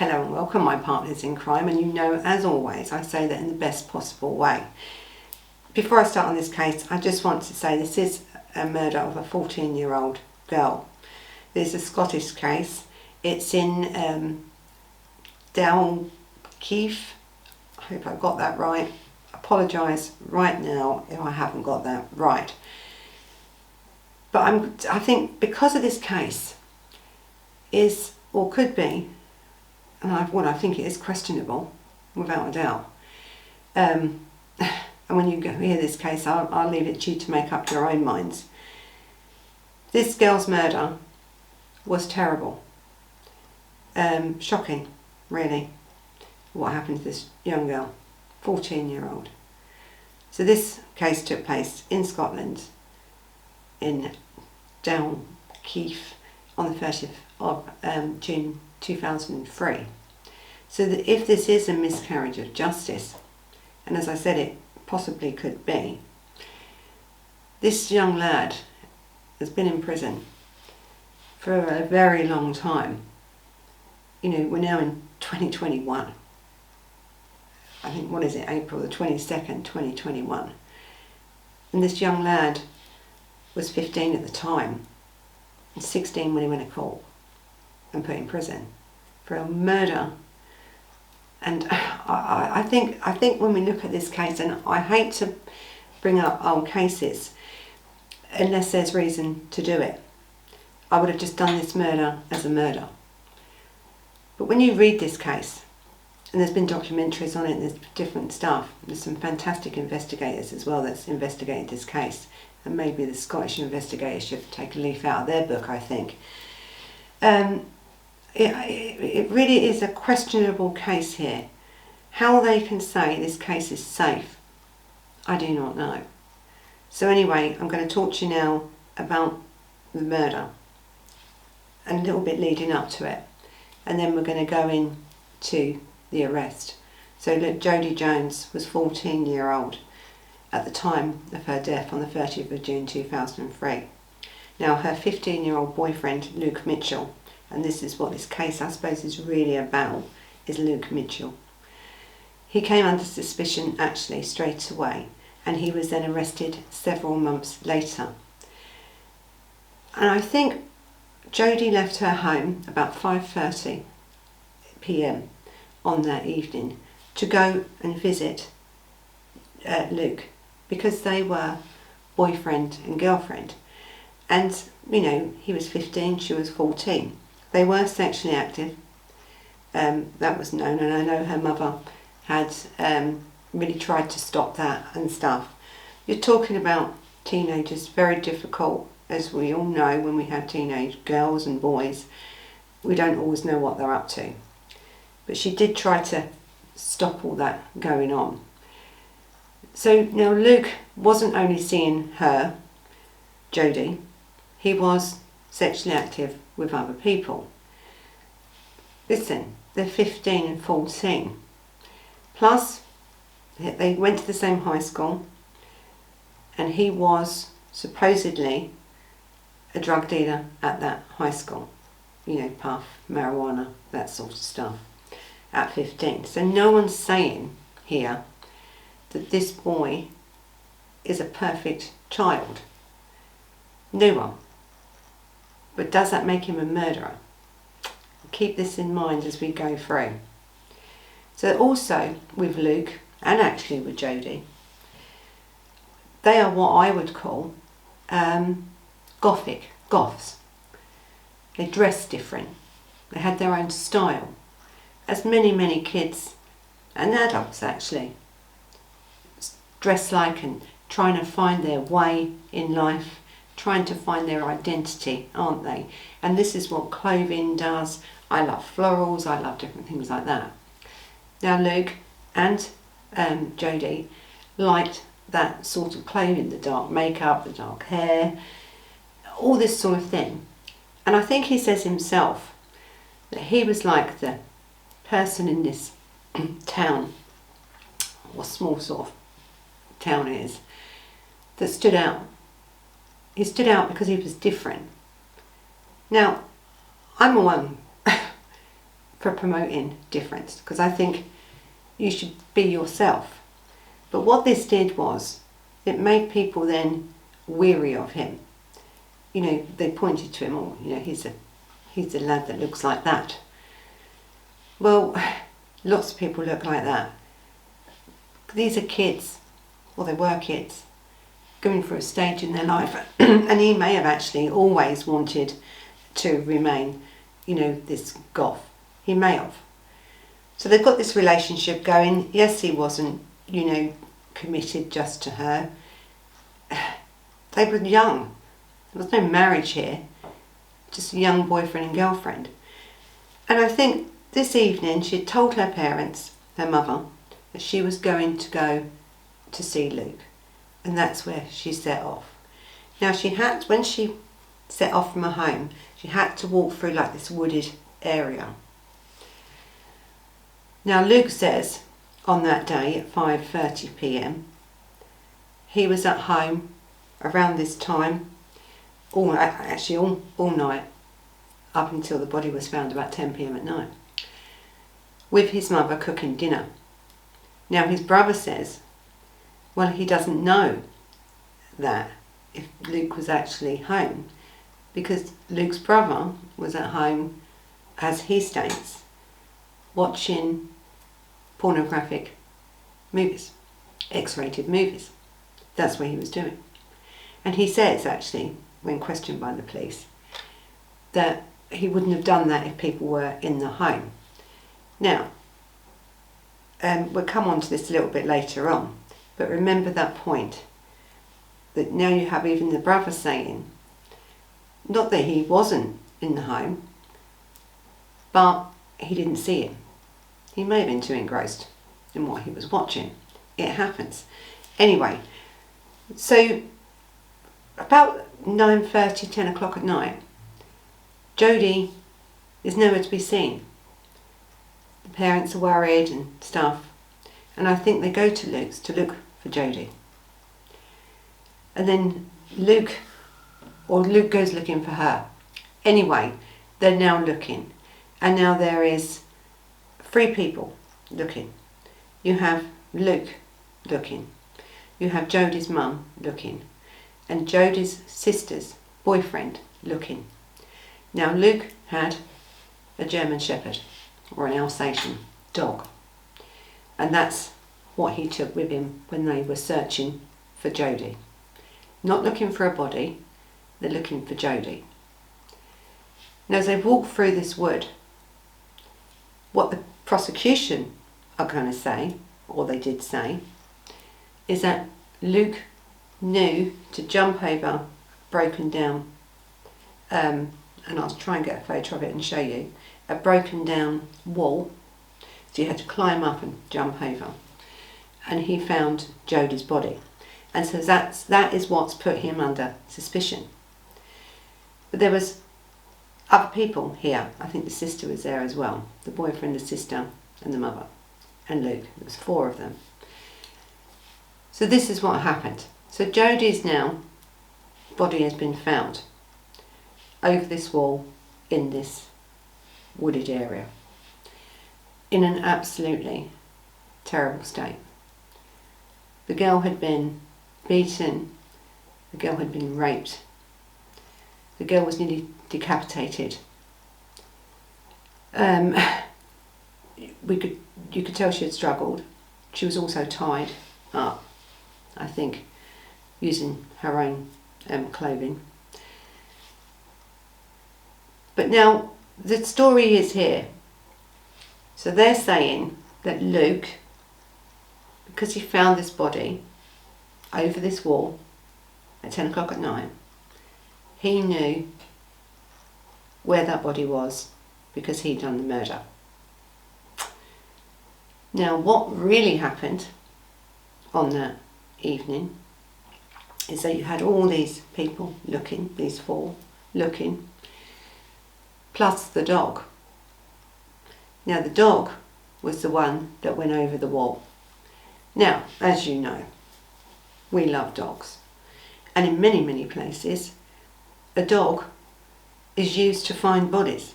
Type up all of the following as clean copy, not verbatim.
Hello and welcome, my partners in crime, and you know, as always, I say that in the best possible way. Before I start on this case, I just want to say this is a murder of a 14-year-old girl. This is a Scottish case. It's in Dalkeith. I hope I got that right. Apologise right now if I haven't got that right. But I think because of this case is, or could be, and what I think it is questionable, without a doubt. And when you hear this case, I'll leave it to you to make up your own minds. This girl's murder was terrible. Shocking, really, what happened to this young girl, 14-year-old. So this case took place in Scotland, in Dalkeith, on the 30th of June 2003. So that if this is a miscarriage of justice, and as I said it possibly could be, this young lad has been in prison for a very long time. You know, we're now in 2021. I think, what is it, April the 22nd, 2021. And this young lad was 15 at the time, and 16 when he went to court and put in prison for a murder. And I think when we look at this case, and I hate to bring up old cases unless there's reason to do it. I would have just done this murder as a murder. But when you read this case, and there's been documentaries on it, and there's different stuff, there's some fantastic investigators as well that's investigated this case, and maybe the Scottish investigators should take a leaf out of their book, I think. It really is a questionable case here. How they can say this case is safe, I do not know. So anyway, I'm going to talk to you now about the murder and a little bit leading up to it, and then we're going to go into the arrest. So look, Jodi Jones was 14-year-old at the time of her death on the 30th of June 2003. Now her 15-year-old boyfriend, Luke Mitchell, and this is what this case I suppose is really about, is Luke Mitchell. He came under suspicion actually straight away, and he was then arrested several months later. And I think Jodi left her home about 5:30 p.m. on that evening to go and visit Luke, because they were boyfriend and girlfriend. And, you know, he was 15, she was 14. They were sexually active, that was known, and I know her mother had really tried to stop that and stuff. You're talking about teenagers, very difficult, as we all know when we have teenage girls and boys. We don't always know what they're up to. But she did try to stop all that going on. So now Luke wasn't only seeing her, Jodi, he was sexually active with other people. Listen, they're 15 and 14. Plus, they went to the same high school, and he was supposedly a drug dealer at that high school. You know, puff, marijuana, that sort of stuff, at 15. So no one's saying here that this boy is a perfect child. No one. But does that make him a murderer? Keep this in mind as we go through. So also with Luke, and actually with Jodi, they are what I would call goths. They dress different. They had their own style, as many kids and adults actually dress like, and trying to find their way in life, trying to find their identity, aren't they? And this is what clothing does. I love florals, I love different things like that. Now Luke and Jodi liked that sort of clothing, the dark makeup, the dark hair, all this sort of thing. And I think he says himself that he was like the person in this town, what small sort of town it is, that stood out. He stood out because he was different. Now, I'm a one for promoting difference, because I think you should be yourself. But what this did was, it made people then weary of him. You know, they pointed to him, oh, you know, he's a lad that looks like that. Well, lots of people look like that. These are kids, or they were kids, going through a stage in their life, and he may have actually always wanted to remain, you know, this goth. He may have. So they've got this relationship going. Yes, he wasn't, you know, committed just to her. They were young. There was no marriage here, just a young boyfriend and girlfriend. And I think this evening she had told her parents, her mother, that she was going to go to see Luke. And that's where she set off. Now she had, when she set off from her home, she had to walk through like this wooded area. Now Luke says on that day at 5:30 p.m. he was at home around this time, all night, up until the body was found about 10 p.m. at night, with his mother cooking dinner. Now his brother says, well, he doesn't know that if Luke was actually home, because Luke's brother was at home, as he states, watching pornographic movies, X-rated movies. That's what he was doing. And he says, actually, when questioned by the police, that he wouldn't have done that if people were in the home. Now, we'll come on to this a little bit later on, but remember that point, that now you have even the brother saying, not that he wasn't in the home, but he didn't see him. He may have been too engrossed in what he was watching. It happens. Anyway, so about 9:30, 10 o'clock at night, Jodi is nowhere to be seen. The parents are worried and stuff, and I think they go to Luke's to look for Jodi. And then Luke goes looking for her. Anyway, they're now looking, and now there is 3 people looking. You have Luke looking, you have Jodi's mum looking, and Jodi's sister's boyfriend looking. Now Luke had a German Shepherd, or an Alsatian dog, and that's what he took with him when they were searching for Jodi. Not looking for a body, they're looking for Jodi. Now as they walk through this wood, what the prosecution are going to say, or they did say, is that Luke knew to jump over a broken down, and I'll try and get a photo of it and show you, a broken down wall, so you had to climb up and jump over, and he found Jodi's body, and so that is what's put him under suspicion. But there was other people here. I think the sister was there as well, the boyfriend, the sister and the mother, and Luke. There was 4 of them. So this is what happened. So Jodi's now body has been found over this wall in this wooded area in an absolutely terrible state. The girl had been beaten, the girl had been raped, the girl was nearly decapitated. You could tell she had struggled. She was also tied up, I think, using her own clothing. But now the story is here. So they're saying that Luke, because he found this body over this wall at 10 o'clock at night, he knew where that body was because he'd done the murder. Now what really happened on that evening is that you had all these people looking, these 4 looking, plus the dog. Now the dog was the one that went over the wall. Now, as you know, we love dogs, and in many, many places a dog is used to find bodies.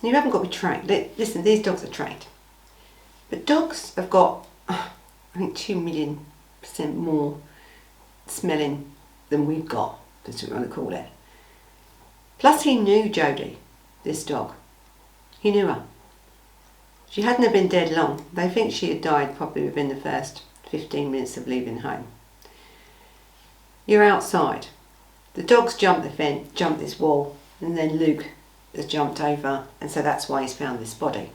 You haven't got to be trained. Listen, these dogs are trained. But dogs have got, I think, 2,000,000% more smelling than we've got, that's what we want to call it. Plus he knew Jodi, this dog. He knew her. She hadn't have been dead long. They think she had died probably within the first 15 minutes of leaving home. You're outside. The dog's jumped the fence, jumped this wall, and then Luke has jumped over, and so that's why he's found this body.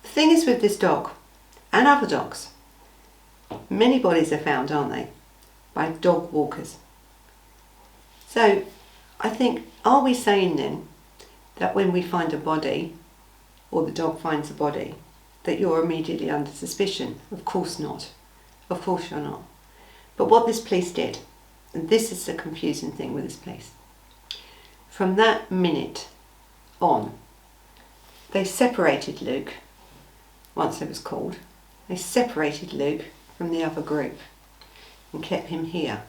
The thing is with this dog, and other dogs, many bodies are found, aren't they, by dog walkers. So I think, are we saying then that when we find a body, or the dog finds a body, that you're immediately under suspicion? Of course not. Of course you're not. But what this police did, and this is the confusing thing with this police, from that minute on, they separated Luke, once it was called, they separated Luke from the other group and kept him here,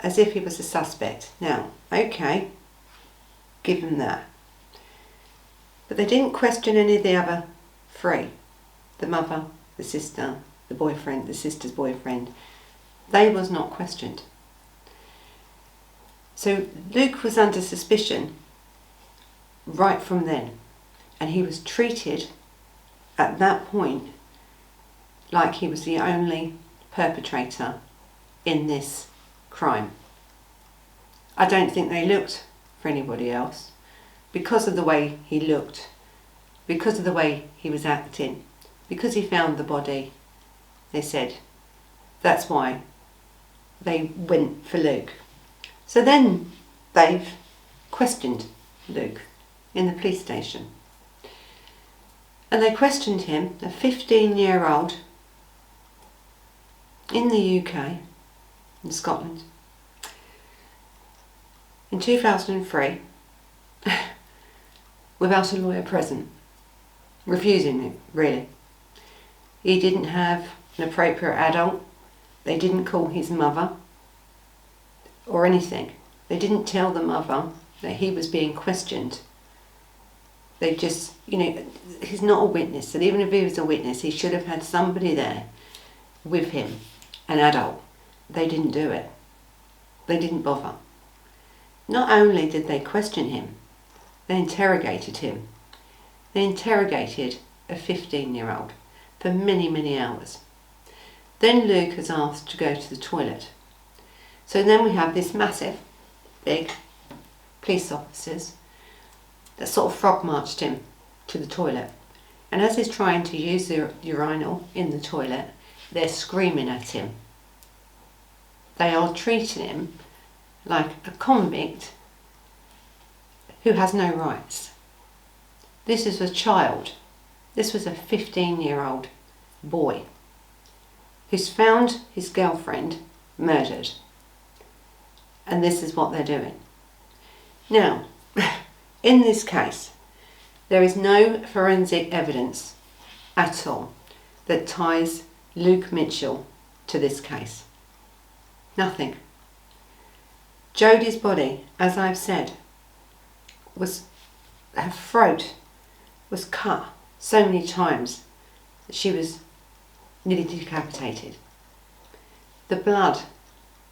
as if he was a suspect. Now, okay, give him that. But they didn't question any of the other three. The mother, the sister, the boyfriend, the sister's boyfriend. They was not questioned. So Luke was under suspicion right from then. And he was treated at that point like he was the only perpetrator in this crime. I don't think they looked for anybody else because of the way he looked, because of the way he was acting, because he found the body. They said that's why they went for Luke. So then they've questioned Luke in the police station. And they questioned him, a 15-year-old in the UK, in Scotland, in 2003, without a lawyer present, refusing it, really. He didn't have an appropriate adult. They didn't call his mother or anything. They didn't tell the mother that he was being questioned. They just, he's not a witness. And even if he was a witness, he should have had somebody there with him, an adult. They didn't do it. They didn't bother. Not only did they question him, they interrogated him. They interrogated a 15-year-old for many, many hours. Then Luke is asked to go to the toilet. So then we have this massive, big police officers that sort of frog marched him to the toilet. And as he's trying to use the urinal in the toilet, they're screaming at him. They are treating him like a convict who has no rights. This is a child. This was a 15-year-old boy who's found his girlfriend murdered. And this is what they're doing. Now, in this case, there is no forensic evidence at all that ties Luke Mitchell to this case. Nothing. Jodi's body, as I've said, her throat was cut so many times that she was nearly decapitated. The blood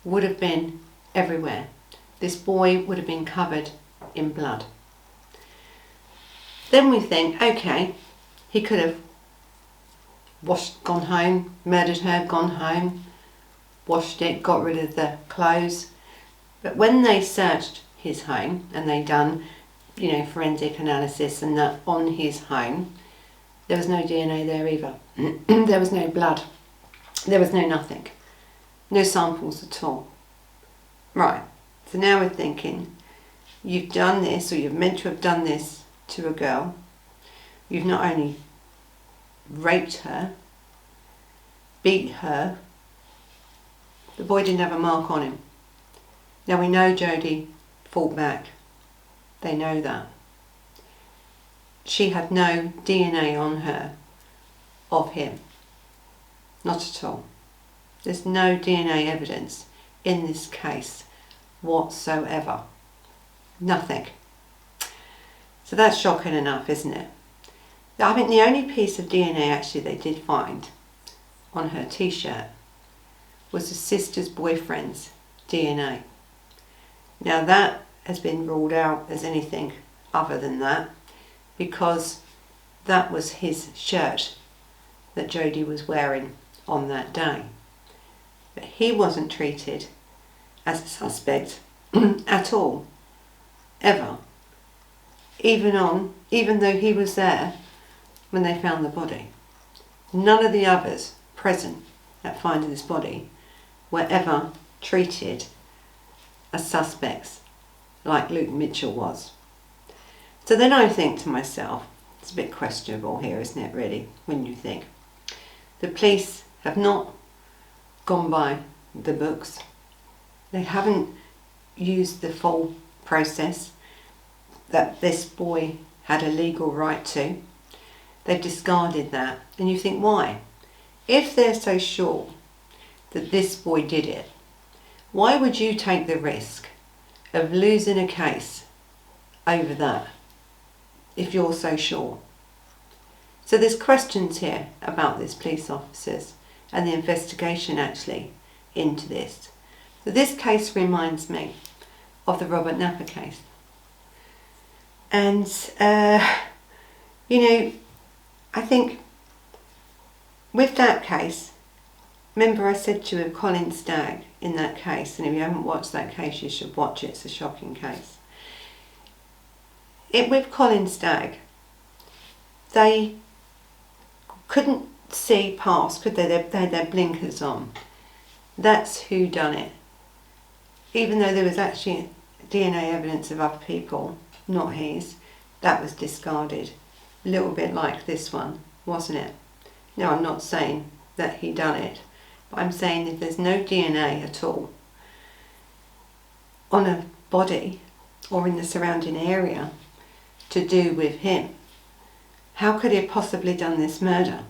would have been everywhere. This boy would have been covered in blood. Then we think, okay, he could have gone home, murdered her, gone home, washed it, got rid of the clothes. But when they searched his home and they done, forensic analysis and that on his home, there was no DNA there either. There was no blood. There was no nothing. No samples at all. Right, so now we're thinking, you've done this, or you're meant to have done this to a girl. You've not only raped her, beat her, the boy didn't have a mark on him. Now we know Jodi fought back. They know that. She had no DNA on her of him. Not at all. There's no DNA evidence in this case whatsoever. Nothing. So that's shocking enough, isn't it? I think the only piece of DNA actually they did find on her t-shirt was the sister's boyfriend's DNA. Now that has been ruled out as anything other than that, because that was his shirt that Jodi was wearing on that day. But he wasn't treated as a suspect at all, ever. Even though he was there when they found the body. None of the others present at finding this body were ever treated as suspects like Luke Mitchell was. So then I think to myself, it's a bit questionable here, isn't it, really, when you think. The police have not gone by the books. They haven't used the full process that this boy had a legal right to. They've discarded that. And you think, why? If they're so sure that this boy did it, why would you take the risk of losing a case over that if you're so sure? So there's questions here about these police officers and the investigation actually into this. So this case reminds me of the Robert Napper case. And, I think with that case, remember I said to you with Colin Stagg in that case, and if you haven't watched that case, you should watch it, it's a shocking case. With Colin Stagg, they couldn't see past, could they? They had their blinkers on. That's who done it. Even though there was actually DNA evidence of other people, not his, that was discarded. A little bit like this one, wasn't it? Now, I'm not saying that he done it, but I'm saying if there's no DNA at all on a body or in the surrounding area to do with him, how could he have possibly done this murder?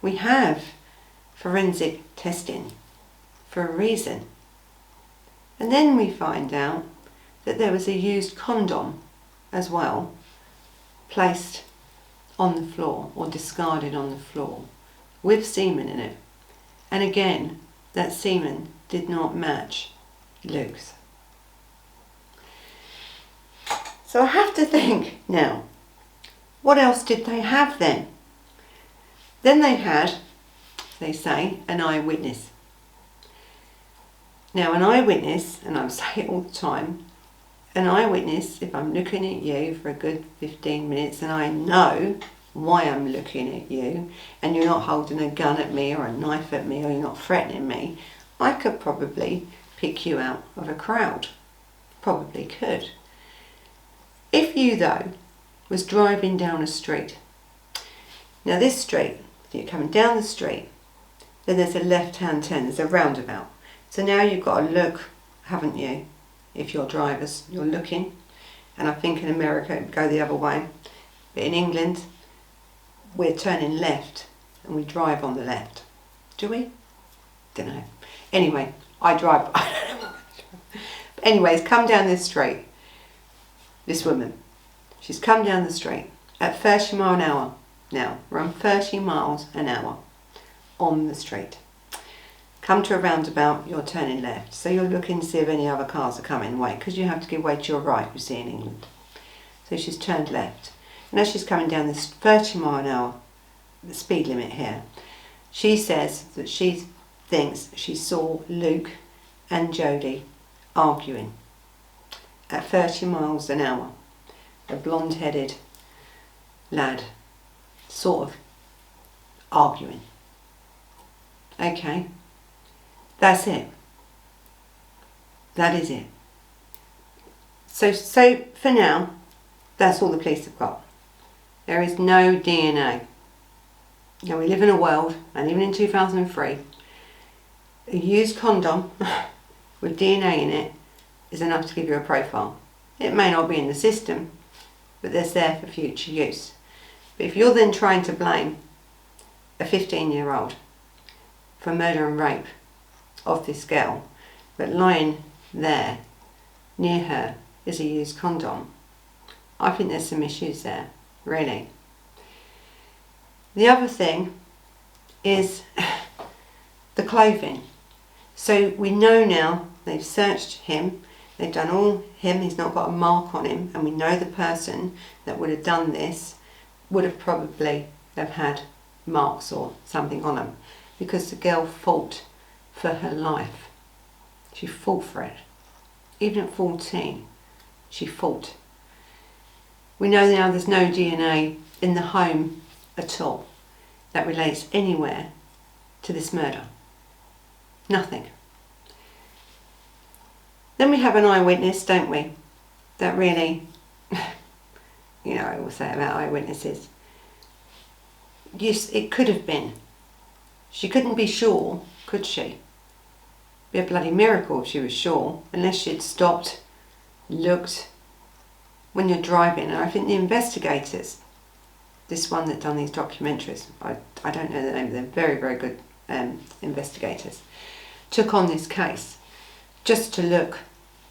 We have forensic testing for a reason. And then we find out that there was a used condom as well, placed on the floor or discarded on the floor with semen in it. And again, that semen did not match Luke's. So I have to think now, what else did they have then? Then they had, they say, an eyewitness. Now an eyewitness, and I say it all the time, an eyewitness, if I'm looking at you for a good 15 minutes and I know why I'm looking at you and you're not holding a gun at me or a knife at me or you're not threatening me, I could probably pick you out of a crowd. Probably could. If you, though, was driving down a street, now this street, if you're coming down the street, then there's a left-hand turn, there's a roundabout. So now you've got to look, haven't you? If you're drivers, you're looking. And I think in America it would go the other way. But in England, we're turning left and we drive on the left. Do we? Don't know. Anyway, I drive. But anyways, come down this street. This woman, she's come down the street at 30 miles an hour. Now, we're on 30 miles an hour on the street. Come to a roundabout, you're turning left. So you're looking to see if any other cars are coming. Wait, because you have to give way to your right, you see, in England. So she's turned left. And as she's coming down this 30 mile an hour, the speed limit here, she says that she thinks she saw Luke and Jodi arguing at 30 miles an hour. A blonde-headed lad, sort of arguing. Okay. That's it. That is it. So for now, that's all the police have got. There is no DNA. Now we live in a world, and even in 2003, a used condom with DNA in it is enough to give you a profile. It may not be in the system, but it's there for future use. But if you're then trying to blame a 15-year-old for murder and rape of this girl, but lying there near her is a used condom, I think there's some issues there, really. The other thing is the clothing. So we know now they've searched him, they've done all him, he's not got a mark on him, and we know the person that would have done this would have probably have had marks or something on him, because the girl fought for her life. She fought for it. Even at 14, she fought. We know now there's no DNA in the home at all that relates anywhere to this murder. Nothing. Then we have an eyewitness, don't we? That really, you know, I always say about eyewitnesses. Yes, it could have been. She couldn't be sure, could she? It'd be a bloody miracle if she was sure, unless she'd stopped, looked. When you're driving, and I think the investigators, this one that done these documentaries, I don't know the name, they're very, very good investigators, took on this case just to look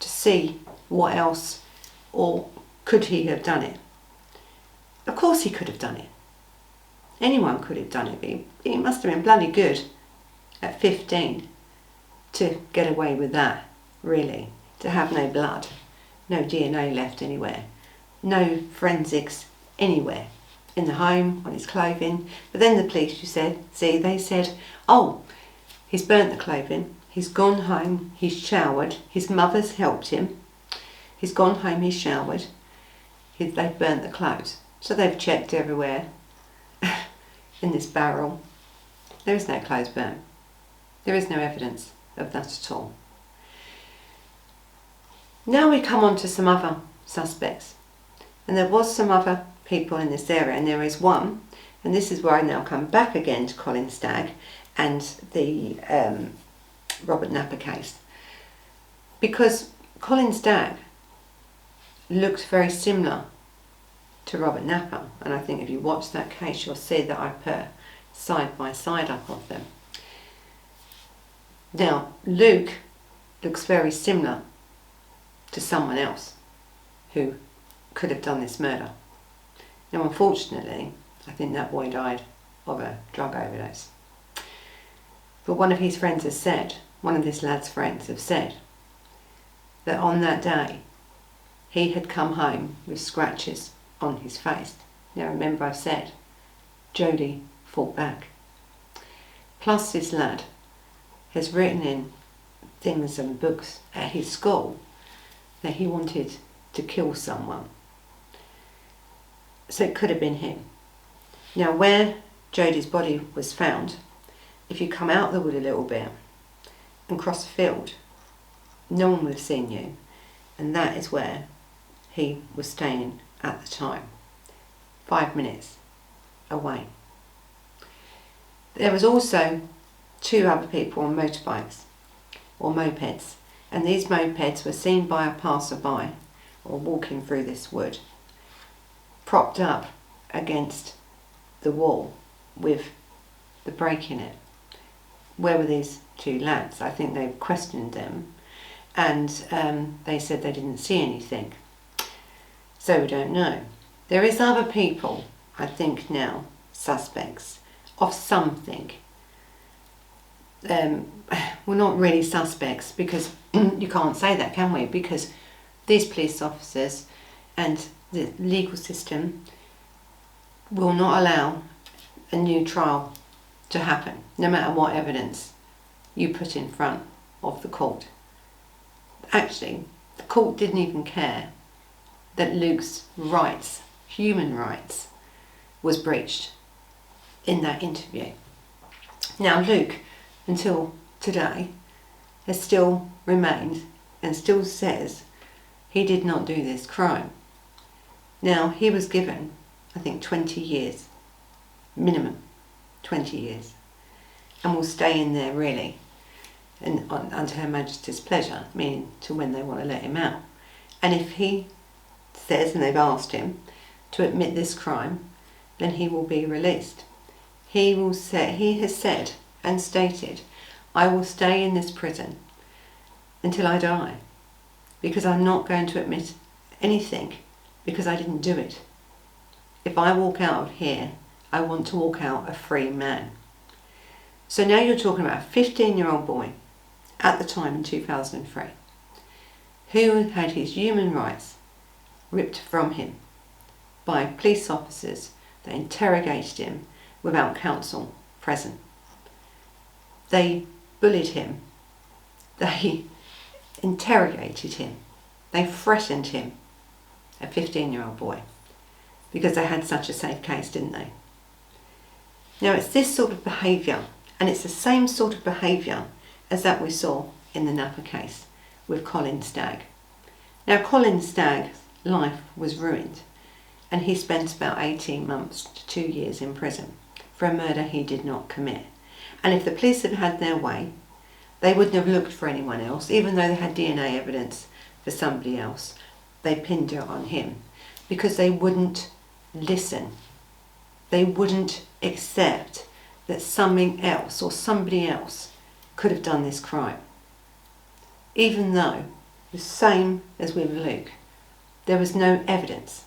to see what else, or could he have done it. Of course he could have done it. Anyone could have done it, but he must have been bloody good at 15 to get away with that, really. To have no blood, no DNA left anywhere, no forensics anywhere, in the home, on his clothing. But then the police, they said, oh, he's burnt the clothing, he's gone home, he's showered, his mother's helped him, he's gone home, he's showered, they've burnt the clothes. So they've checked everywhere in this barrel. There is no clothes burnt. There is no evidence of that at all. Now we come on to some other suspects. And there was some other people in this area, and there is one, and this is where I now come back again to Colin Stagg and the Robert Napper case. Because Colin Stagg looked very similar to Robert Napper, and I think if you watch that case you'll see that I put side by side up of them. Now Luke looks very similar to someone else who could have done this murder. Now unfortunately I think that boy died of a drug overdose. But one of his friends has said, one of this lad's friends have said, that on that day he had come home with scratches on his face. Now remember I've said Jodi fought back. Plus this lad has written in things and books at his school that he wanted to kill someone. So it could have been him. Now where Jodi's body was found, if you come out the wood a little bit and cross the field, no one would have seen you, and that is where he was staying at the time, 5 minutes away. There was also 2 other people on motorbikes or mopeds, and these mopeds were seen by a passerby or walking through this wood, propped up against the wall with the brake in it. Where were these 2 lads? I think they questioned them, and they said they didn't see anything. So we don't know. There is other people, I think now, suspects of something. Well, not really suspects, because you can't say that, can we? Because these police officers and the legal system will not allow a new trial to happen, no matter what evidence you put in front of the court. Actually, the court didn't even care that Luke's rights, human rights, was breached in that interview. Now Luke, until today, has still remained and still says he did not do this crime. Now he was given, I think, 20 years, minimum 20 years, and will stay in there really, and under Her Majesty's pleasure, meaning to when they want to let him out. And if he says, and they've asked him to admit this crime, then he will be released. He has said and stated, I will stay in this prison until I die, because I'm not going to admit anything, because I didn't do it. If I walk out of here, I want to walk out a free man. So now you're talking about a 15-year-old boy at the time in 2003 who had his human rights ripped from him by police officers that interrogated him without counsel present. They bullied him, they interrogated him, they threatened him, a 15-year-old boy, because they had such a safe case, didn't they? Now it's this sort of behaviour, and it's the same sort of behaviour as that we saw in the Napa case with Colin Stagg. Now Colin Stagg's life was ruined, and he spent about 18 months to 2 years in prison for a murder he did not commit. And if the police had had their way, they wouldn't have looked for anyone else, even though they had DNA evidence for somebody else. They pinned it on him because they wouldn't listen. They wouldn't accept that something else or somebody else could have done this crime. Even though, the same as with Luke, there was no evidence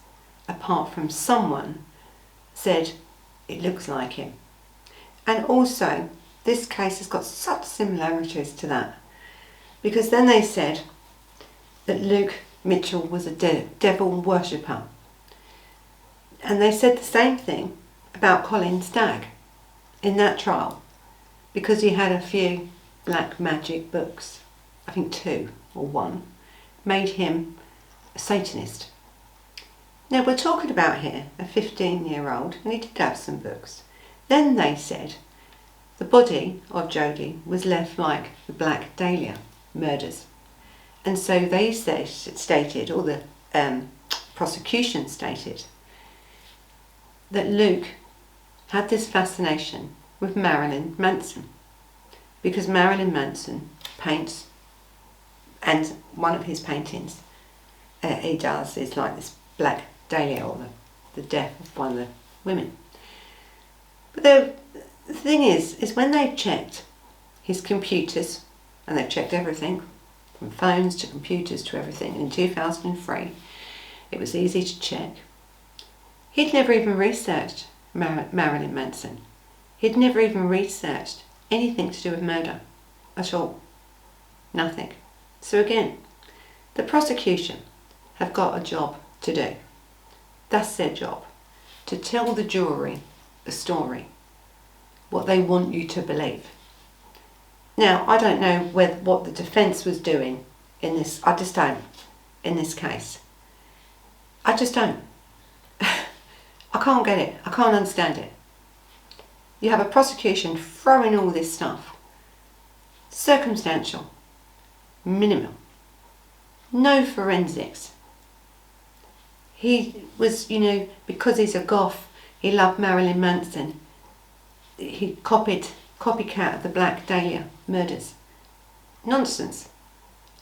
apart from someone said it looks like him. And also, this case has got such similarities to that, because then they said that Luke Mitchell was a devil worshipper, and they said the same thing about Colin Stagg in that trial, because he had a few black magic books, I think 2 or 1, made him a Satanist. Now we're talking about here a 15-year-old, and he did have some books. Then they said the body of Jodi was left like the Black Dahlia murders. And so they stated, or the prosecution stated, that Luke had this fascination with Marilyn Manson, because Marilyn Manson paints, and one of his paintings he does is like this Black Dahlia, or the death of one of the women. But the thing is when they've checked his computers, and they've checked everything, from phones to computers to everything, in 2003, it was easy to check. He'd never even researched Marilyn Manson. He'd never even researched anything to do with murder at all. Nothing. So again, the prosecution have got a job to do. That's their job, to tell the jury the story, what they want you to believe. Now, I don't know what the defence was doing in this, I just don't, in this case. I just don't. I can't get it. I can't understand it. You have a prosecution throwing all this stuff. Circumstantial. Minimal. No forensics. He was, because he's a goth, he loved Marilyn Manson. He copycat of the Black Dahlia murders. Nonsense.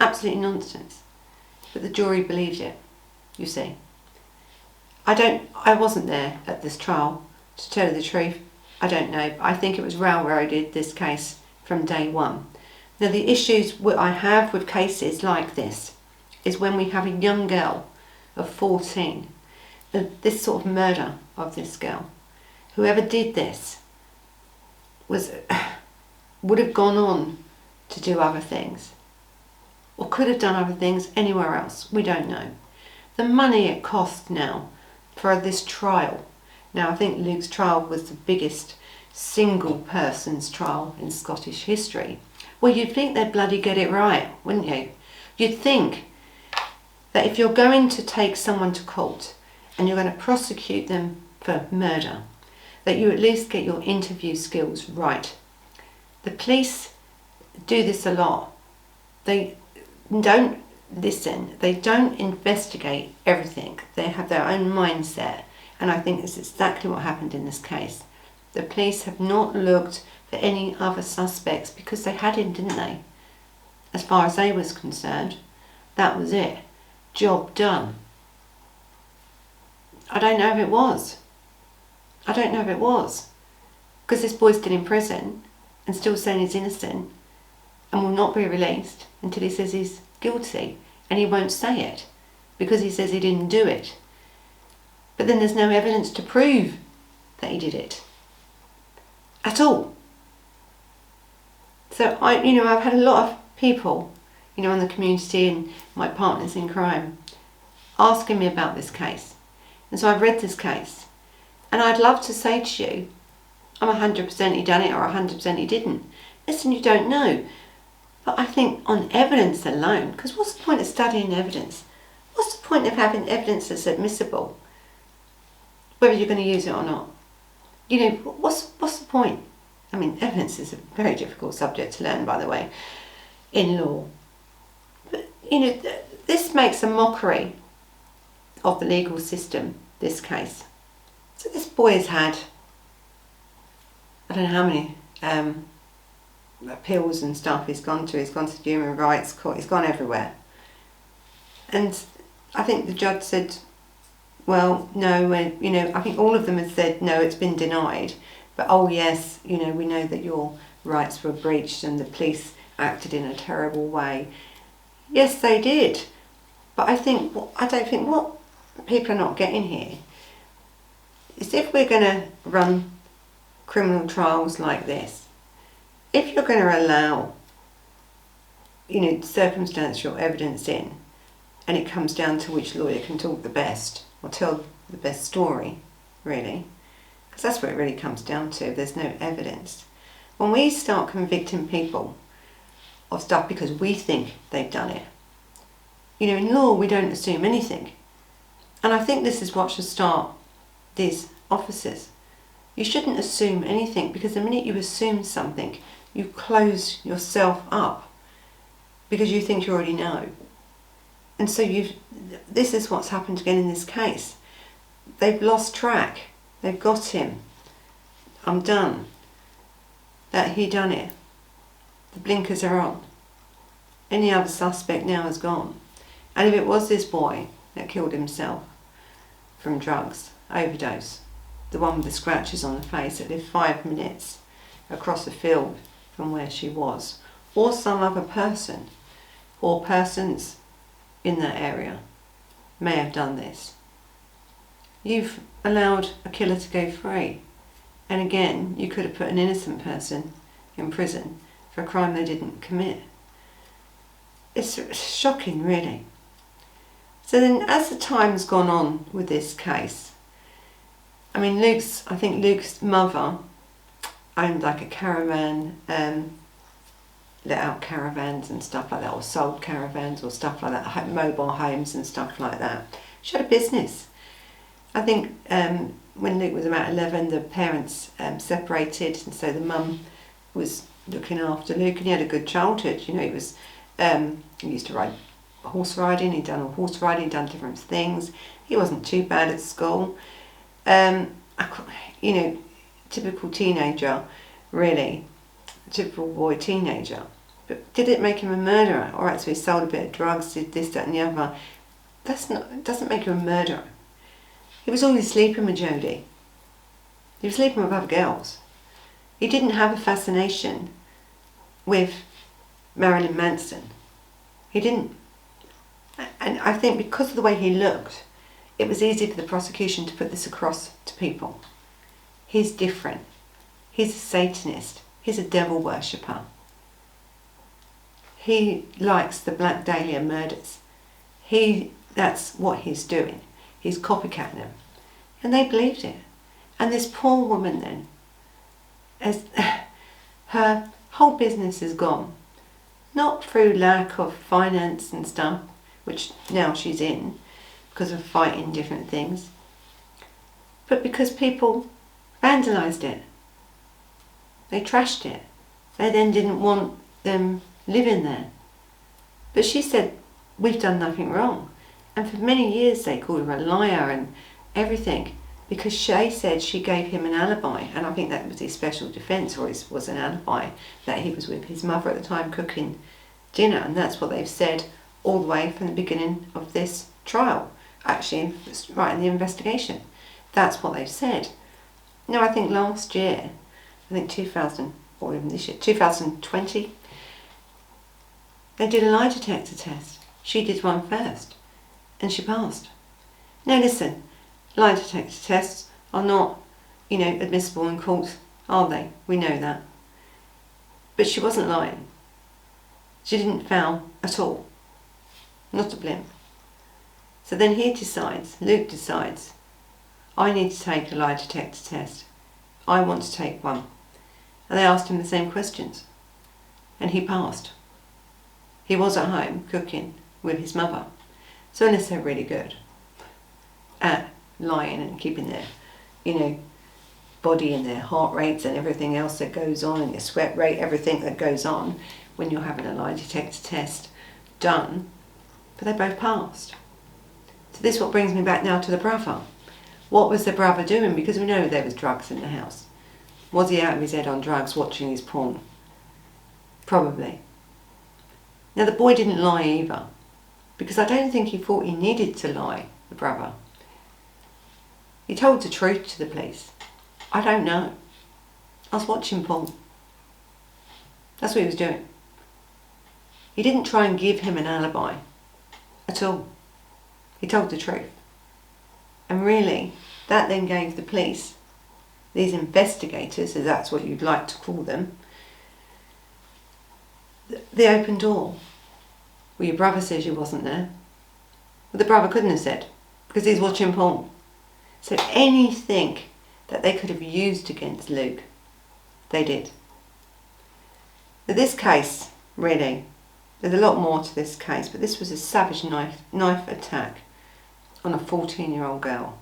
Absolutely nonsense. But the jury believed it, you see. I wasn't there at this trial, to tell you the truth. I don't know. I think it was railroaded, this case, from day one. Now the issues I have with cases like this is when we have a young girl of 14, this sort of murder of this girl. Whoever did this would have gone on to do other things, or could have done other things anywhere else. We don't know. The money it cost now for this trial. Now I think Luke's trial was the biggest single person's trial in Scottish history. Well, you'd think they'd bloody get it right, wouldn't you? You'd think that if you're going to take someone to court and you're going to prosecute them for murder, that you at least get your interview skills right. The police do this a lot. They don't listen. They don't investigate everything. They have their own mindset. And I think this is exactly what happened in this case. The police have not looked for any other suspects because they had him, didn't they? As far as they was concerned, that was it. Job done. I don't know if it was. I don't know if it was. Because this boy's still in prison and still saying he's innocent and will not be released until he says he's guilty, and he won't say it because he says he didn't do it. But then there's no evidence to prove that he did it at all. So I've had a lot of people, in the community and my partners in crime, asking me about this case. And so I've read this case, and I'd love to say to you, I'm 100% he done it or 100% he didn't. Listen, you don't know. But I think on evidence alone, because what's the point of studying evidence? What's the point of having evidence that's admissible, whether you're going to use it or not? What's the point? I mean, evidence is a very difficult subject to learn, by the way, in law. But, this makes a mockery of the legal system, this case. So this boy has had, I don't know how many appeals and stuff he's gone to. He's gone to the Human Rights Court. He's gone everywhere. And I think the judge said, well, no, I think all of them have said, no, it's been denied. But, oh, yes, we know that your rights were breached and the police acted in a terrible way. Yes, they did. But I don't think what people are not getting here is, if we're going to run criminal trials like this, if you're going to allow, circumstantial evidence in, and it comes down to which lawyer can talk the best or tell the best story, really, because that's what it really comes down to. There's no evidence. When we start convicting people of stuff because we think they've done it, in law we don't assume anything. And I think this is what should start these officers. You shouldn't assume anything, because the minute you assume something, you close yourself up because you think you already know. And so this is what's happened again in this case. They've lost track. They've got him. I'm done. That he done it. The blinkers are on. Any other suspect now is gone. And if it was this boy that killed himself from drugs, overdose, the one with the scratches on the face that lived 5 minutes across the field from where she was, or some other person or persons in that area may have done this, you've allowed a killer to go free. And again, you could have put an innocent person in prison for a crime they didn't commit. It's shocking, really. So then, as the time's gone on with this case, I mean, I think Luke's mother owned like a caravan, let out caravans and stuff like that, or sold caravans or stuff like that, mobile homes and stuff like that. She had a business. I think when Luke was about 11, the parents separated, and so the mum was looking after Luke, and he had a good childhood. He used to ride horse riding. He'd done all horse riding, done different things. He wasn't too bad at school. Typical teenager, really, typical boy teenager. But did it make him a murderer? All right, so he sold a bit of drugs, did this, that, and the other. It doesn't make him a murderer. He was always sleeping with Jodi. He was sleeping with other girls. He didn't have a fascination with Marilyn Manson. He didn't. And I think because of the way he looked, it was easy for the prosecution to put this across to people. He's different. He's a Satanist. He's a devil worshipper. He likes the Black Dahlia murders. That's what he's doing. He's copycatting them. And they believed it. And this poor woman then, her whole business is gone. Not through lack of finance and stuff, which now she's in, because of fighting different things, but because people vandalised it. They trashed it. They then didn't want them living there. But she said, we've done nothing wrong. And for many years they called her a liar and everything, because Shay said she gave him an alibi, and I think that was his special defence, or it was an alibi, that he was with his mother at the time cooking dinner, and that's what they've said all the way from the beginning of this trial, actually right in the investigation. That's what they've said. Now I think last year, I think 2000, or even this year, 2020, they did a lie detector test. She did one first, and she passed. Now listen, Lie detector tests are not, admissible in court, are they? We know that. But she wasn't lying. She didn't fail at all. Not a blimp. So then Luke decides, I need to take a lie detector test. I want to take one. And they asked him the same questions. And he passed. He was at home cooking with his mother. So unless they're really good at lying and keeping their, body and their heart rates and everything else that goes on, and your sweat rate, everything that goes on when you're having a lie detector test done, but they both passed. So this is what brings me back now to the brother. What was the brother doing? Because we know there was drugs in the house. Was he out of his head on drugs watching his porn? Probably. Now the boy didn't lie either, because I don't think he thought he needed to lie, the brother. He told the truth to the police. I don't know. I was watching porn. That's what he was doing. He didn't try and give him an alibi at all. He told the truth. And really, that then gave the police, these investigators, if that's what you'd like to call them, the open door. Well, your brother says you wasn't there. Well, the brother couldn't have said, because he's watching porn. So anything that they could have used against Luke, they did. Now this case, really, there's a lot more to this case, but this was a savage knife attack on a 14-year-old girl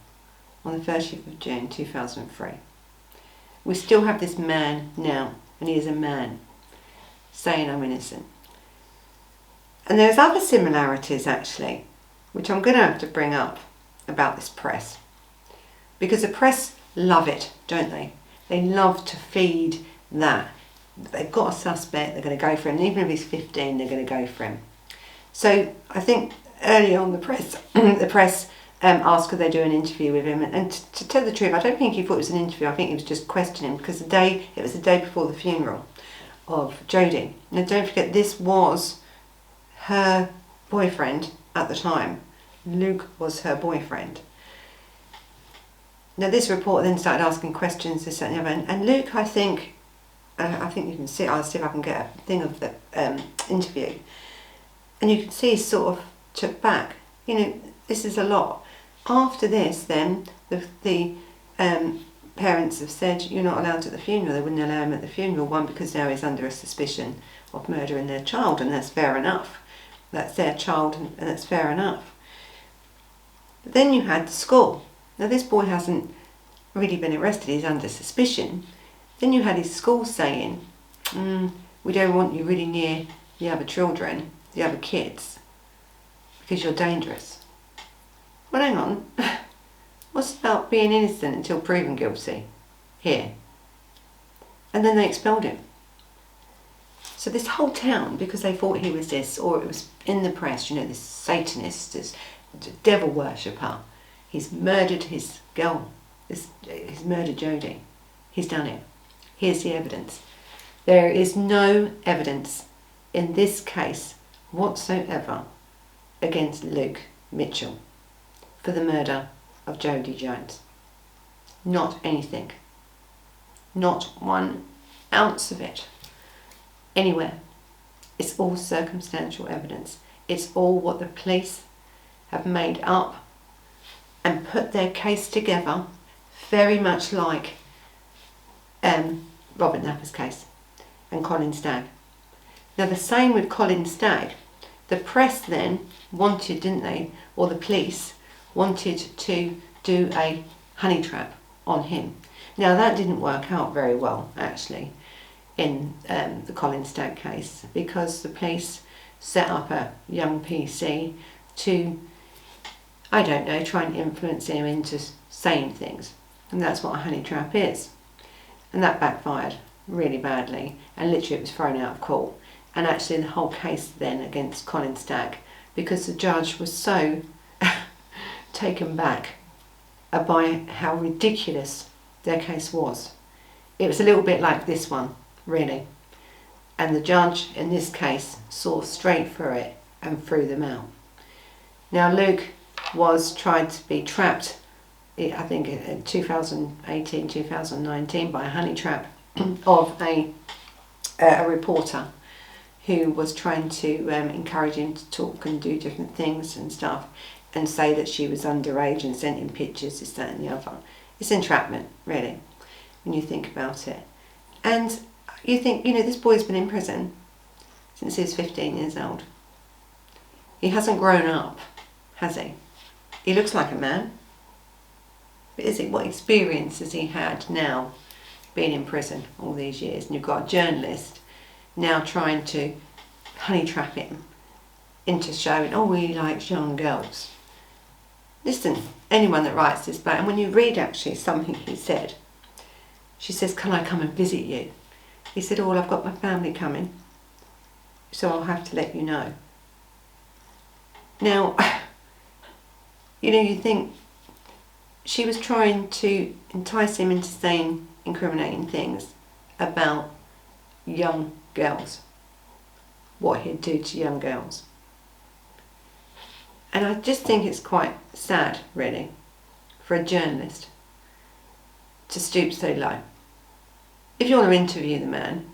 on the 30th of June 2003. We still have this man now, and he is a man, saying I'm innocent. And there's other similarities actually, which I'm going to have to bring up about this press. Because the press love it, don't they? They love to feed that. They've got a suspect, they're going to go for him. And even if he's 15, they're going to go for him. So I think early on the press asked could they do an interview with him. And to tell the truth, I don't think he thought it was an interview. I think he was just questioning because it was the day before the funeral of Jodi. Now don't forget, this was her boyfriend at the time. Luke was her boyfriend. Now this reporter then started asking questions, this, that and the other. And Luke, I think you can see, I'll see if I can get a thing of the interview. And you can see he sort of took back. This is a lot. After this then, the parents have said, you're not allowed at the funeral. They wouldn't allow him at the funeral. One, because now he's under a suspicion of murdering their child, and that's fair enough. That's their child, and that's fair enough. But then you had the school. Now this boy hasn't really been arrested, he's under suspicion. Then you had his school saying, we don't want you really near the other children, the other kids, because you're dangerous. Well, hang on. What's about being innocent until proven guilty here? And then they expelled him. So this whole town, because they thought he was this, or it was in the press, this Satanist, this devil worshipper, he's murdered his girl, he's murdered Jodi. He's done it. Here's the evidence. There is no evidence in this case whatsoever against Luke Mitchell for the murder of Jodi Jones. Not anything. Not 1 ounce of it. Anywhere. It's all circumstantial evidence. It's all what the police have made up and put their case together, very much like Robert Napper's case and Colin Stagg. Now the same with Colin Stagg. The press then wanted, didn't they, or the police wanted to do a honey trap on him. Now that didn't work out very well actually in the Colin Stagg case, because the police set up a young PC to, I don't know, try and influence him into saying things. And that's what a honey trap is. And that backfired really badly, and literally it was thrown out of court. And actually the whole case then against Colin Stagg, because the judge was so taken back by how ridiculous their case was. It was a little bit like this one, really. And the judge in this case saw straight through it and threw them out. Now Luke was tried to be trapped I think in 2018, 2019, by a honey trap of a reporter who was trying to encourage him to talk and do different things and stuff, and say that she was underage and sent him pictures, this, that and the other. It's entrapment, really, when you think about it. And you think, this boy's been in prison since he was 15 years old. He hasn't grown up, has he? He looks like a man. But is it, what experience has he had now being in prison all these years? And you've got a journalist now trying to honey trap him into showing, oh, he likes young girls. Listen, anyone that writes this back, and when you read actually something he said, she says, can I come and visit you? He said, oh, well, I've got my family coming, so I'll have to let you know. Now, you think she was trying to entice him into saying incriminating things about young girls, what he'd do to young girls. And I just think it's quite sad, really, for a journalist to stoop so low. If you want to interview the man,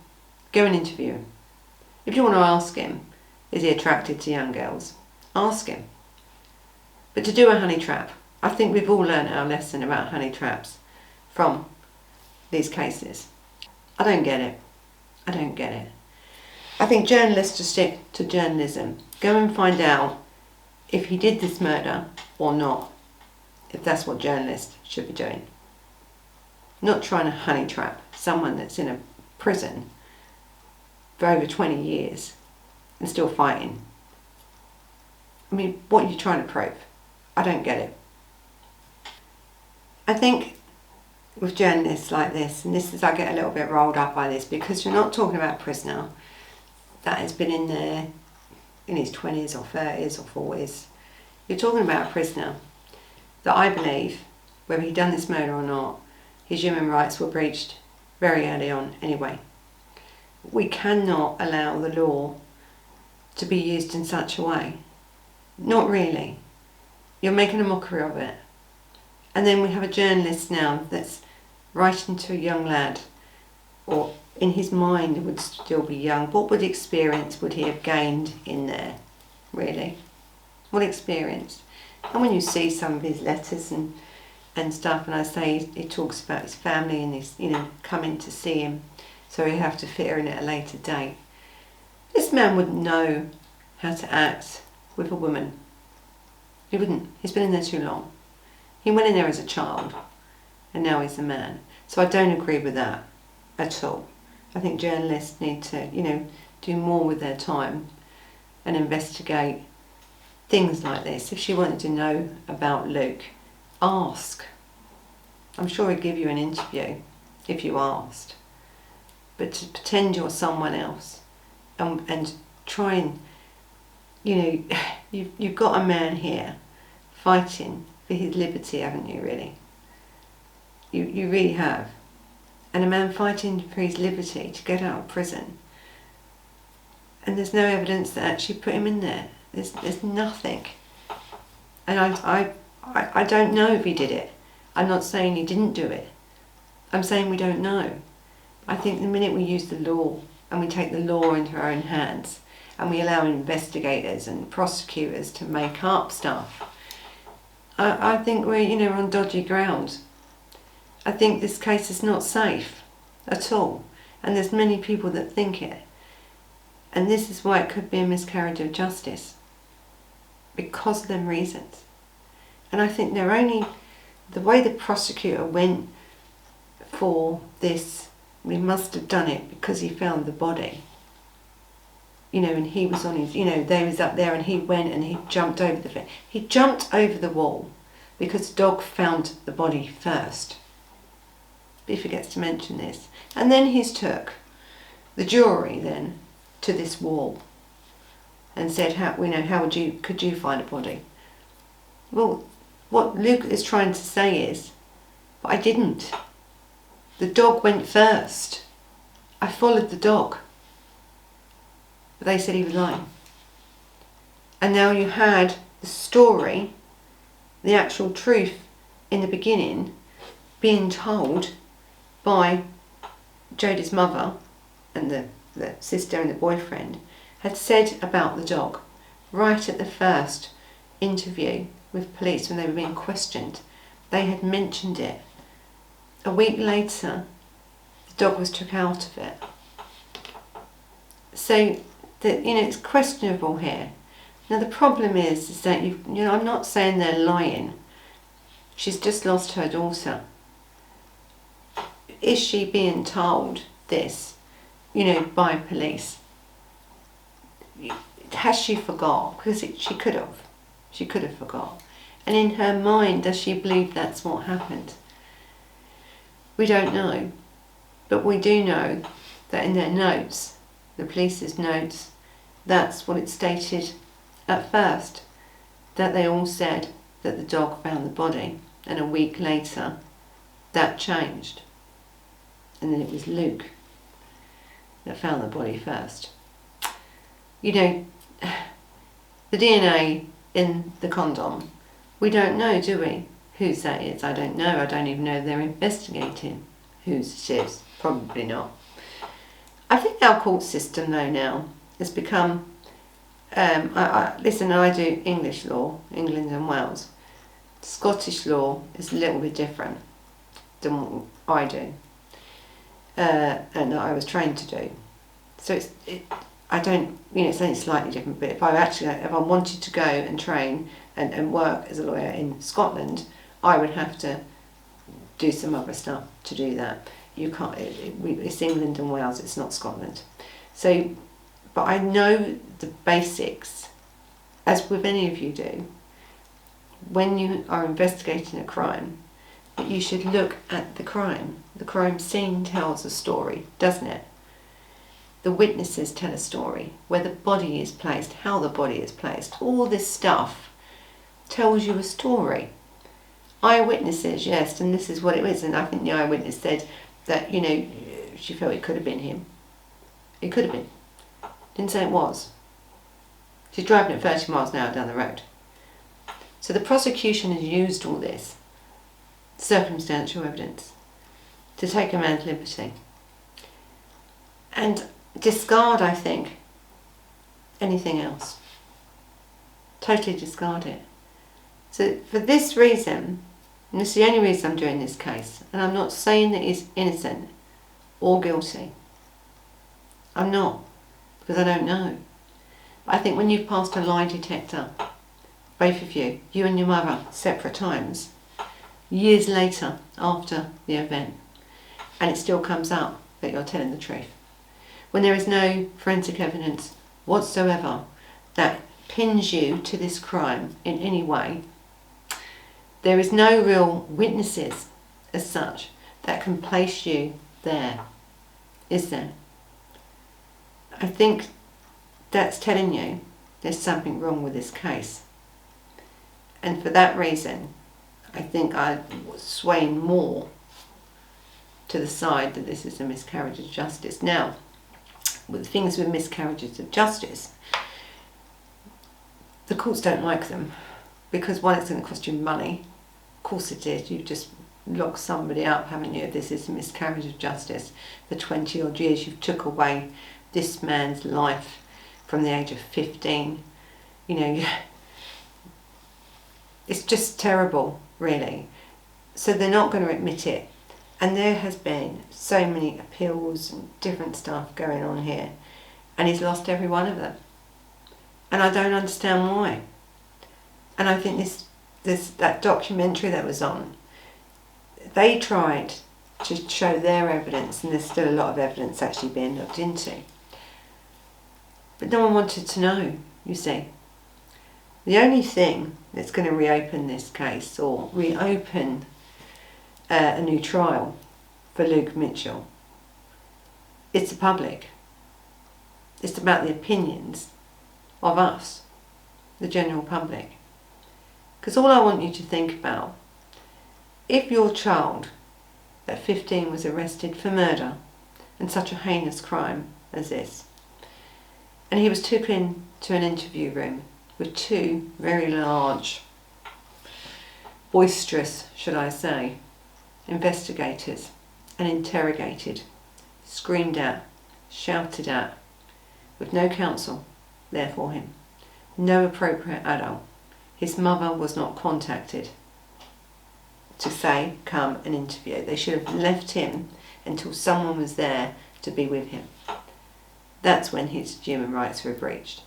go and interview him. If you want to ask him, is he attracted to young girls? Ask him. But to do a honey trap, I think we've all learned our lesson about honey traps from these cases. I don't get it. I don't get it. I think journalists should stick to journalism. Go and find out if he did this murder or not, if that's what journalists should be doing. Not trying to honey trap someone that's in a prison for over 20 years and still fighting. I mean, what are you trying to prove? I don't get it. I think with journalists like this, and I get a little bit rolled up by this, because you're not talking about a prisoner that has been in there in his 20s or 30s or 40s. You're talking about a prisoner that I believe, whether he'd done this murder or not, his human rights were breached very early on anyway. We cannot allow the law to be used in such a way. Not really. You're making a mockery of it. And then we have a journalist now that's writing to a young lad, or in his mind would still be young. What experience would he have gained in there, really? What experience? And when you see some of his letters and stuff, and I say he talks about his family and his, coming to see him, so he'll have to fit her in at a later date. This man wouldn't know how to act with a woman. He wouldn't. He's been in there too long. He went in there as a child, and now he's a man. So I don't agree with that at all. I think journalists need to, do more with their time and investigate things like this. If she wanted to know about Luke, ask. I'm sure he'd give you an interview if you asked. But to pretend you're someone else and try and, you've got a man here fighting for his liberty, haven't you, really? You really have. And a man fighting for his liberty to get out of prison. And there's no evidence that actually put him in there. There's nothing. And I don't know if he did it. I'm not saying he didn't do it. I'm saying we don't know. I think the minute we use the law and we take the law into our own hands and we allow investigators and prosecutors to make up stuff, I think we're, on dodgy ground. I think this case is not safe at all. And there's many people that think it. And this is why it could be a miscarriage of justice. Because of them reasons. And I think the way the prosecutor went for this, we must have done it because he found the body. And he was on his, they was up there and he went and he jumped over the fence. He jumped over the wall because the dog found the body first. But he forgets to mention this. And then he's took the jury then to this wall and said, could you find a body? Well, what Luke is trying to say is, but I didn't. The dog went first. I followed the dog. But they said he was lying. And now you had the story, the actual truth in the beginning, being told by Jodi's mother and the sister and the boyfriend, had said about the dog right at the first interview with police when they were being questioned. They had mentioned it. A week later, the dog was took out of it. So that, it's questionable here. Now the problem is that I'm not saying they're lying. She's just lost her daughter. Is she being told this, by police? Has she forgot? Because she could have. She could have forgot. And in her mind, does she believe that's what happened? We don't know. But we do know that in their notes, the police's notes, that's what it stated at first. That they all said that the dog found the body. And a week later, that changed. And then it was Luke that found the body first. The DNA in the condom, we don't know, do we? Whose that is, I don't know. I don't even know if they're investigating whose it is. Probably not. I think our court system, though, now has become... listen, I do English law, England and Wales. Scottish law is a little bit different than what I do. And that I was trained to do. So it's only slightly different, but if I wanted to go and train and work as a lawyer in Scotland, I would have to do some other stuff to do that. You can't, it's England and Wales, it's not Scotland. So, but I know the basics, as with any of you do, when you are investigating a crime, that you should look at the crime. The crime scene tells a story, doesn't it? The witnesses tell a story, where the body is placed, how the body is placed. All this stuff tells you a story. Eyewitnesses, yes, and this is what it is. And I think the eyewitness said that, she felt it could have been him. It could have been. Didn't say it was. She's driving at 30 miles an hour down the road. So the prosecution has used all this circumstantial evidence to take a man's liberty and discard, I think, anything else. Totally discard it. So for this reason, and this is the only reason I'm doing this case, and I'm not saying that he's innocent or guilty. I'm not, because I don't know. But I think when you've passed a lie detector, both of you and your mother, separate times, years later after the event, and it still comes out that you're telling the truth, when there is no forensic evidence whatsoever that pins you to this crime in any way, there is no real witnesses as such that can place you there, is there? I think that's telling you there's something wrong with this case. And for that reason, I think I was swaying more to the side that this is a miscarriage of justice. Now, with things with miscarriages of justice, the courts don't like them because, one, it's going to cost you money. Of course it is. You've just locked somebody up, haven't you? If this is a miscarriage of justice for 20 odd years, you've took away this man's life from the age of 15. It's just terrible, really. So they're not going to admit it. And there has been so many appeals and different stuff going on here. And he's lost every one of them. And I don't understand why. And I think that documentary that was on, they tried to show their evidence, and there's still a lot of evidence actually being looked into. But no one wanted to know, you see. The only thing that's going to reopen this case, or reopen a new trial for Luke Mitchell, it's the public. It's about the opinions of us, the general public. Because all I want you to think about, if your child at 15 was arrested for murder and such a heinous crime as this, and he was taken to an interview room with two very large boisterous, should I say, investigators and interrogated, screamed at, shouted at, with no counsel there for him, no appropriate adult. His mother was not contacted to say, come and interview. They should have left him until someone was there to be with him. That's when his human rights were breached.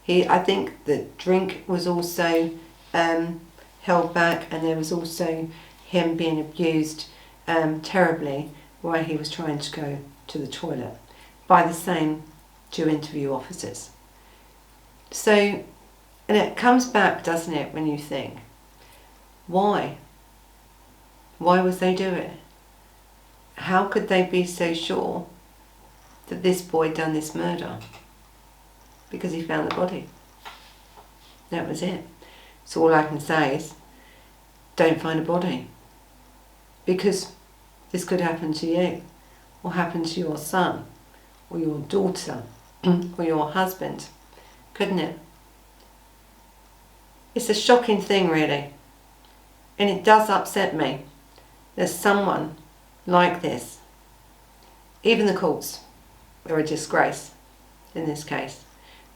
I think the drink was also held back, and there was also him being abused terribly while he was trying to go to the toilet by the same two interview officers. So, and it comes back, doesn't it, when you think, why? Why was they doing it? How could they be so sure that this boy done this murder? Because he found the body. That was it. So all I can say is, don't find a body. Because this could happen to you, or happen to your son, or your daughter, or your husband, couldn't it? It's a shocking thing, really. And it does upset me that someone like this, even the courts are a disgrace in this case.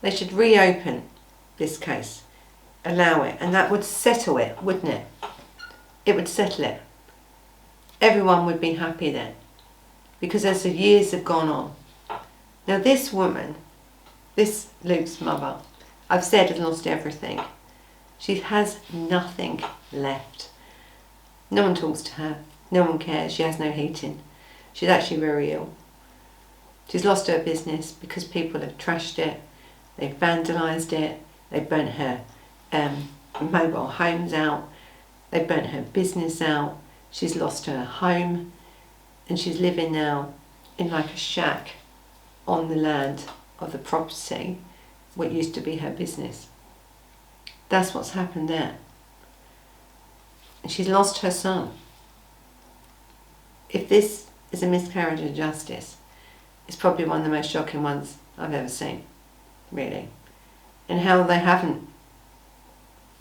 They should reopen this case, allow it, and that would settle it, wouldn't it? It would settle it. Everyone would be happy then, because as the years have gone on. Now this woman, this Luke's mother, I've said has lost everything. She has nothing left. No one talks to her. No one cares. She has no heating. She's actually very ill. She's lost her business because people have trashed it. They've vandalised it. They've burnt her mobile homes out. They've burnt her business out. She's lost her home. And she's living now in like a shack on the land of the property, what used to be her business. That's what's happened there. And she's lost her son. If this is a miscarriage of justice, it's probably one of the most shocking ones I've ever seen, really. And how they haven't,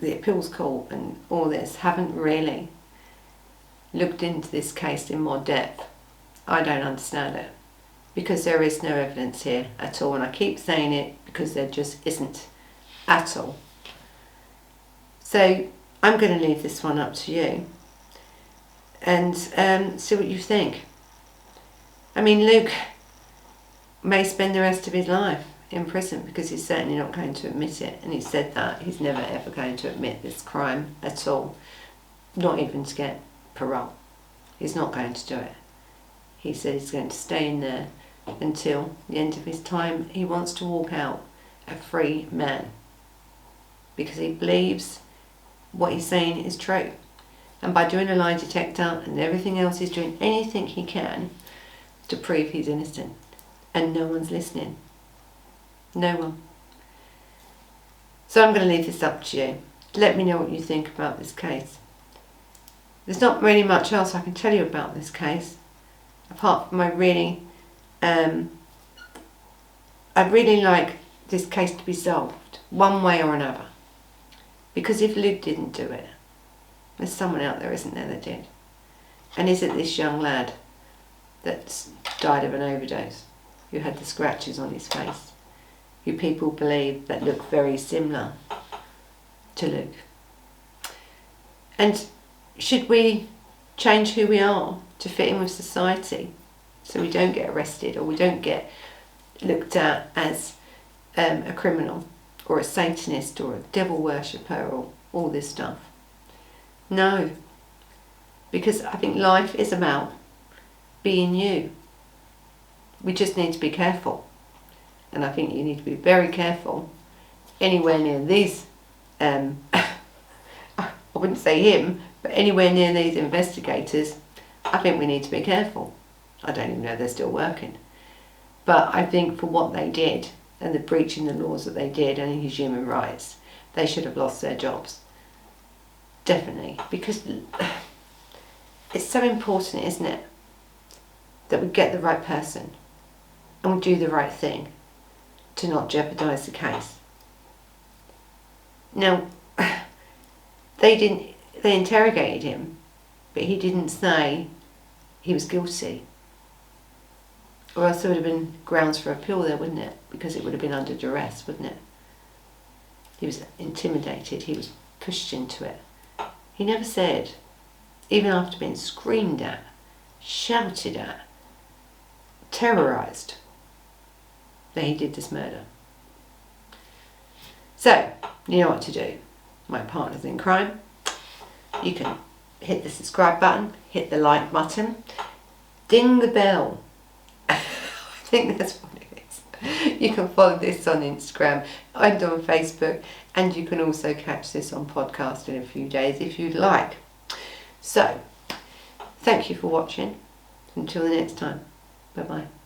the appeals court and all this, haven't really looked into this case in more depth. I don't understand it, because there is no evidence here at all. And I keep saying it because there just isn't at all. So I'm going to leave this one up to you and see what you think. I mean, Luke may spend the rest of his life in prison because he's certainly not going to admit it, and he said that he's never ever going to admit this crime at all, not even to get parole. He's not going to do it. He said he's going to stay in there until the end of his time. He wants to walk out a free man because he believes what he's saying is true. And by doing a lie detector and everything else, he's doing anything he can to prove he's innocent. And no one's listening. No one. So I'm going to leave this up to you. Let me know what you think about this case. There's not really much else I can tell you about this case, apart from I'd really like this case to be solved, one way or another. Because if Luke didn't do it, there's someone out there, isn't there, that did? And is it this young lad that's died of an overdose, who had the scratches on his face, who people believe that look very similar to Luke? And should we change who we are to fit in with society so we don't get arrested, or we don't get looked at as a criminal or a Satanist or a devil worshipper or all this stuff? No, because I think life is about being you. We just need to be careful, and I think you need to be very careful anywhere near these I wouldn't say him, but anywhere near these investigators. I think we need to be careful. I don't even know if they're still working, but I think for what they did and the breaching the laws that they did and his human rights, they should have lost their jobs. Definitely, because it's so important, isn't it, that we get the right person and we do the right thing to not jeopardise the case. Now, they didn't, they interrogated him, but he didn't say he was guilty. Or else there would have been grounds for appeal there, wouldn't it? Because it would have been under duress, wouldn't it? He was intimidated, he was pushed into it. He never said, even after being screamed at, shouted at, terrorised, that he did this murder. So, you know what to do. My partners in crime. You can hit the subscribe button, hit the like button, ding the bell. I think that's what it is. You can follow this on Instagram and on Facebook, and you can also catch this on podcast in a few days if you'd like. So, thank you for watching. Until the next time. Bye bye.